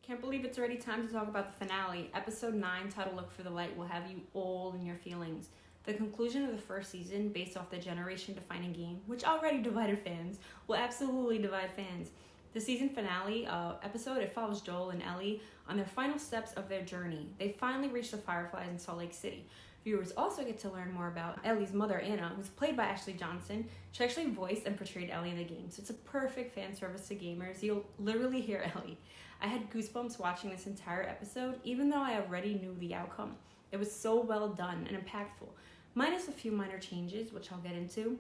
Can't believe it's already time to talk about the finale. Episode 9, titled Look for the Light, will have you all in your feelings. The conclusion of the first season, based off the generation-defining game, which already divided fans, will absolutely divide fans. The season finale episode, it follows Joel and Ellie on their final steps of their journey. They finally reach the Fireflies in Salt Lake City. Viewers also get to learn more about Ellie's mother, Anna, who's played by Ashley Johnson. She actually voiced and portrayed Ellie in the game, so it's a perfect fan service to gamers. You'll literally hear Ellie. I had goosebumps watching this entire episode, even though I already knew the outcome. It was so well done and impactful, minus a few minor changes, which I'll get into.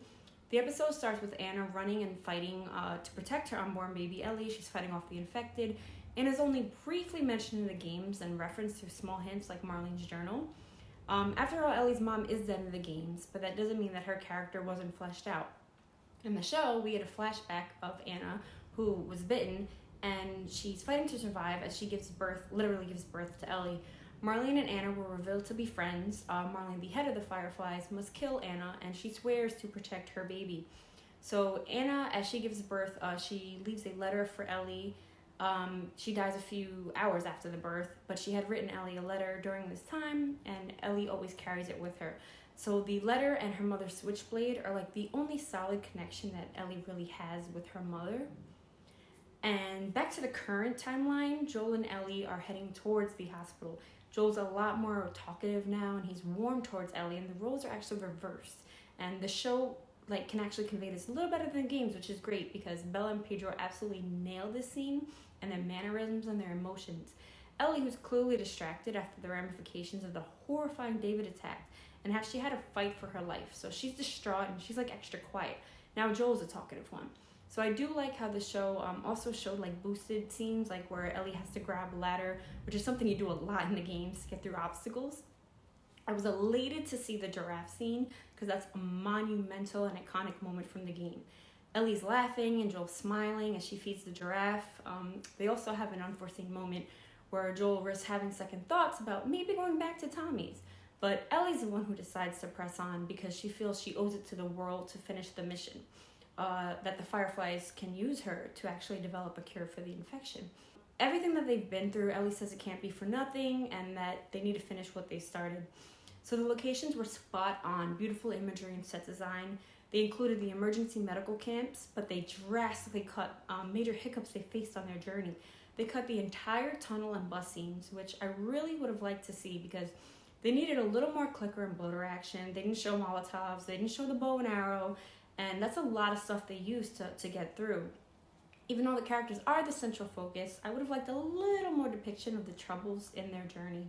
The episode starts with Anna running and fighting to protect her unborn baby Ellie. She's fighting off the infected, and is only briefly mentioned in the games and referenced through small hints like Marlene's journal. After all, Ellie's mom is dead in the games, but that doesn't mean that her character wasn't fleshed out. In the show, we get a flashback of Anna, who was bitten, and she's fighting to survive as she literally gives birth to Ellie. Marlene and Anna were revealed to be friends. Marlene, the head of the Fireflies, must kill Anna, and she swears to protect her baby. So Anna, as she gives birth, she leaves a letter for Ellie. She dies a few hours after the birth, but she had written Ellie a letter during this time, and Ellie always carries it with her. So the letter and her mother's switchblade are like the only solid connection that Ellie really has with her mother. And back to the current timeline, Joel and Ellie are heading towards the hospital. Joel's a lot more talkative now, and he's warm towards Ellie, and the roles are actually reversed. And the show can actually convey this a little better than the games, which is great because Bella and Pedro absolutely nailed this scene and their mannerisms and their emotions. Ellie, who's clearly distracted after the ramifications of the horrifying David attack and how she had to fight for her life. So she's distraught and she's extra quiet. Now Joel's a talkative one. So I do like how the show also showed boosted scenes, where Ellie has to grab a ladder, which is something you do a lot in the games to get through obstacles. I was elated to see the giraffe scene because that's a monumental and iconic moment from the game. Ellie's laughing and Joel's smiling as she feeds the giraffe. They also have an unforeseen moment where Joel risks having second thoughts about maybe going back to Tommy's. But Ellie's the one who decides to press on because she feels she owes it to the world to finish the mission. That the Fireflies can use her to actually develop a cure for the infection. Everything that they've been through, Ellie says it can't be for nothing and that they need to finish what they started. So the locations were spot on, beautiful imagery and set design. They included the emergency medical camps, but they drastically cut major hiccups they faced on their journey. They cut the entire tunnel and bus scenes, which I really would have liked to see because they needed a little more clicker and bloater action. They didn't show Molotovs, they didn't show the bow and arrow, and that's a lot of stuff they used to get through. Even though the characters are the central focus, I would have liked a little more depiction of the troubles in their journey.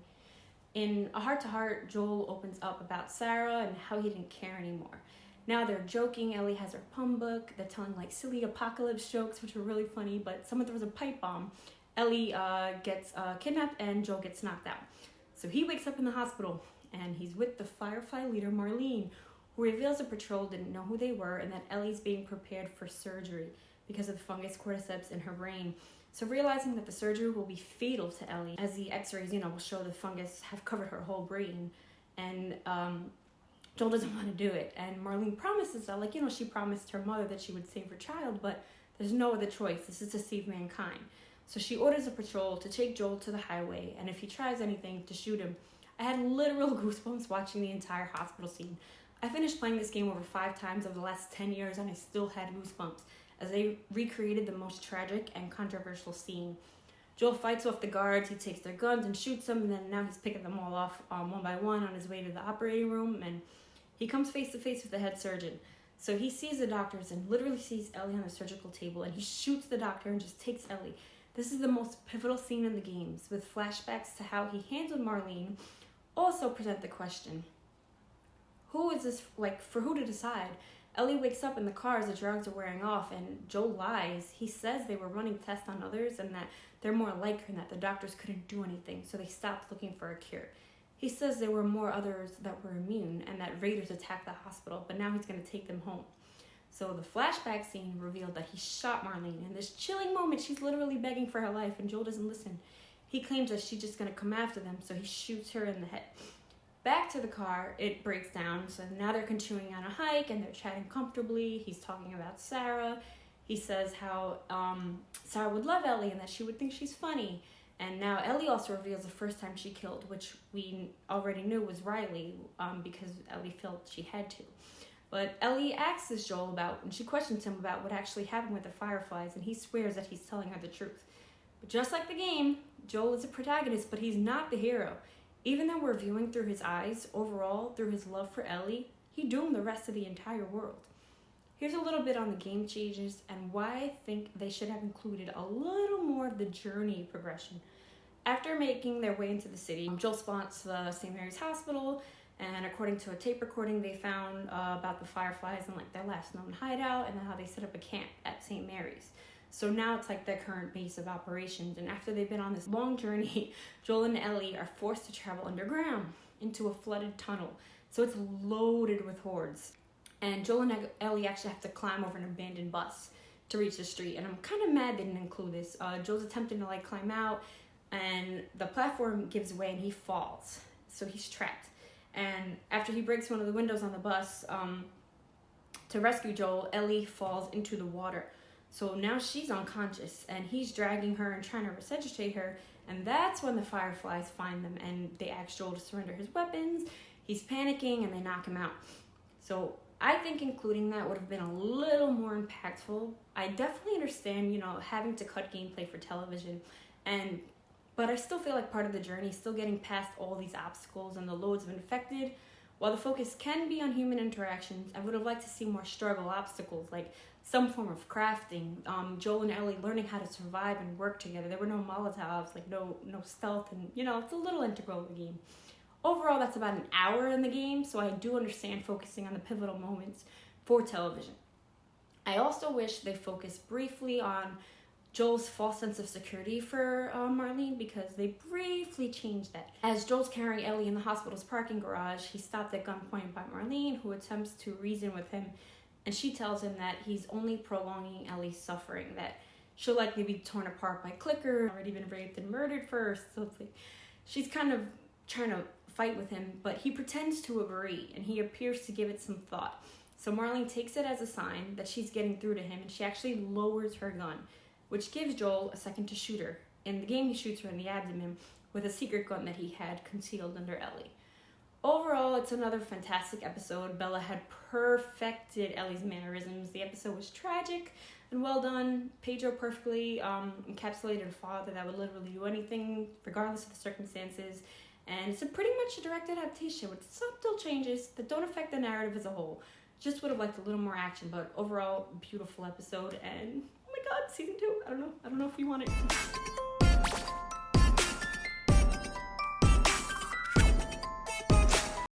In A Heart to Heart, Joel opens up about Sarah and how he didn't care anymore. Now they're joking, Ellie has her pum book, they're telling silly apocalypse jokes, which are really funny, but someone throws a pipe bomb. Ellie gets kidnapped and Joel gets knocked out. So he wakes up in the hospital and he's with the Firefly leader, Marlene, who reveals the patrol didn't know who they were and that Ellie's being prepared for surgery because of the fungus cordyceps in her brain. So realizing that the surgery will be fatal to Ellie, as the x-rays, will show the fungus have covered her whole brain, and Joel doesn't want to do it. And Marlene promises that, she promised her mother that she would save her child, but there's no other choice. This is to save mankind. So she orders a patrol to take Joel to the highway, and if he tries anything, to shoot him. I had literal goosebumps watching the entire hospital scene. I finished playing this game over 5 times over the last 10 years, and I still had goosebumps as they recreated the most tragic and controversial scene. Joel fights off the guards, he takes their guns and shoots them, and then now he's picking them all off one by one on his way to the operating room, and he comes face to face with the head surgeon. So he sees the doctors and literally sees Ellie on the surgical table, and he shoots the doctor and just takes Ellie. This is the most pivotal scene in the games, with flashbacks to how he handled Marlene. Also present the question, who is this, for who to decide? Ellie wakes up in the car as the drugs are wearing off, and Joel lies. He says they were running tests on others and that they're more like her and that the doctors couldn't do anything, so they stopped looking for a cure. He says there were more others that were immune and that raiders attacked the hospital, but now he's going to take them home. So the flashback scene revealed that he shot Marlene. In this chilling moment, she's literally begging for her life, and Joel doesn't listen. He claims that she's just going to come after them, so he shoots her in the head. Back to the car, it breaks down, so now they're continuing on a hike and they're chatting comfortably. He's talking about Sarah. He says how Sarah would love Ellie and that she would think she's funny. And now Ellie also reveals the first time she killed, which we already knew was Riley, because Ellie felt she had to. But Ellie asks Joel about, and she questions him about what actually happened with the Fireflies, and he swears that he's telling her the truth. But just like the game, Joel is a protagonist, but he's not the hero. Even though we're viewing through his eyes, overall, through his love for Ellie, he doomed the rest of the entire world. Here's a little bit on the game changes and why I think they should have included a little more of the journey progression. After making their way into the city, Joel spots the St. Mary's Hospital, and according to a tape recording they found about the Fireflies and like their last known hideout, and then how they set up a camp at St. Mary's. So now it's like their current base of operations, and after they've been on this long journey, Joel and Ellie are forced to travel underground into a flooded tunnel. So it's loaded with hordes. And Joel and Ellie actually have to climb over an abandoned bus to reach the street, and I'm kind of mad they didn't include this. Joel's attempting to like climb out, and the platform gives way and he falls, so he's trapped. And after he breaks one of the windows on the bus, to rescue Joel, Ellie falls into the water. So now she's unconscious, and he's dragging her and trying to resuscitate her, and that's when the Fireflies find them, and they ask Joel to surrender his weapons. He's panicking, and they knock him out. So I think including that would have been a little more impactful. I definitely understand, having to cut gameplay for television, but I still feel like part of the journey is still getting past all these obstacles and the loads of infected. While the focus can be on human interactions, I would have liked to see more struggle obstacles, like some form of crafting, Joel and Ellie learning how to survive and work together. There were no Molotovs, like no stealth, and it's a little integral to the game. Overall, that's about an hour in the game, so I do understand focusing on the pivotal moments for television. I also wish they focused briefly on Joel's false sense of security for Marlene, because they briefly changed that. As Joel's carrying Ellie in the hospital's parking garage, he's stopped at gunpoint by Marlene, who attempts to reason with him, and she tells him that he's only prolonging Ellie's suffering, that she'll likely be torn apart by Clicker, already been raped and murdered first, so it's like she's kind of trying to fight with him, but he pretends to agree, and he appears to give it some thought. So Marlene takes it as a sign that she's getting through to him, and she actually lowers her gun, which gives Joel a second to shoot her. In the game, he shoots her in the abdomen with a secret gun that he had concealed under Ellie. Overall, it's another fantastic episode. Bella had perfected Ellie's mannerisms. The episode was tragic and well done. Pedro perfectly encapsulated a father that would literally do anything regardless of the circumstances. And it's a pretty much a direct adaptation with subtle changes that don't affect the narrative as a whole. Just would have liked a little more action, but overall, beautiful episode. And oh my god, season 2. I don't know if you want it.